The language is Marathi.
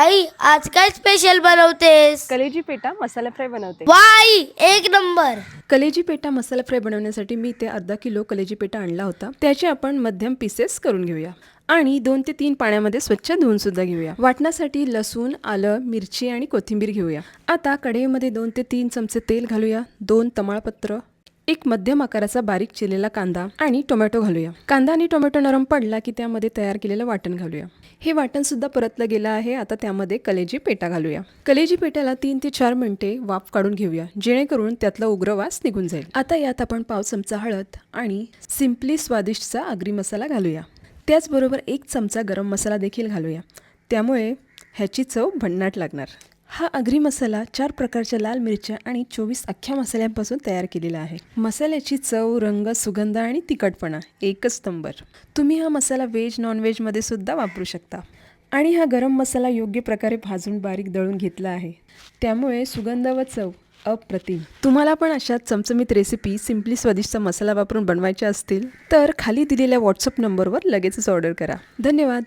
आई आज काय स्पेशल बनवतेस? कलेजी पेटा मसाला फ्राय बनवते. वा आई, एक नंबर. कलेजी पेटा मसाला फ्राय बनवण्यासाठी मी ते अर्धा किलो कलेजी पेटा आणला होता. त्याचे आपण मध्यम पीसेस करून घेऊया आणि 2 ते 3 पाण्यामध्ये स्वच्छ धुवून सुद्धा घेऊया. वाटण्यासाठी लसूण, आलं, मिरची आणि कोथिंबीर घेऊया. आता कढईमध्ये 2 ते 3 चमचे तेल घालूया. 2 तमालपत्र, एक मध्यम आकाराचा बारीक चिरलेला कांदा आणि टोमॅटो घालूया. कांदा आणि टोमॅटो नरम पडला की त्यामध्ये तयार केलेलं वाटण घालूया. हे वाटण सुद्धा परतलं गेलं आहे. आता त्यामध्ये कलेजी पेटा घालूया. कलेजी पेट्याला 3 ते 4 मिनिटे वाफ काढून घेऊया, जेणेकरून त्यातला उग्र वास निघून जाईल. आता यात आपण पाव चमचा हळद आणि सिम्पली स्वादिष्टचा आगरी मसाला घालूया. त्याचबरोबर 1 चमचा गरम मसाला देखील घालूया. त्यामुळे ह्याची चव भन्नाट लागणार. हा आगरी मसाला 4 प्रकारच्या लाल मिरच्या आणि 24 अख्ख्या मसाल्यांपासून तयार केलेला आहे. मसाल्याची चव, रंग, सुगंध आणि तिखटपणा एकच नंबर. तुम्ही हा मसाला व्हेज, नॉन व्हेजमध्ये सुद्धा वापरू शकता. आणि हा गरम मसाला योग्य प्रकारे भाजून बारीक दळून घेतला आहे. त्यामुळे सुगंध व चव अप्रतिम. तुम्हाला पण अशा चमचमीत रेसिपी सिम्पली स्वादिष्टचा मसाला वापरून बनवायच्या असतील तर खाली दिलेल्या व्हॉट्सअप नंबरवर लगेचच ऑर्डर करा. धन्यवाद.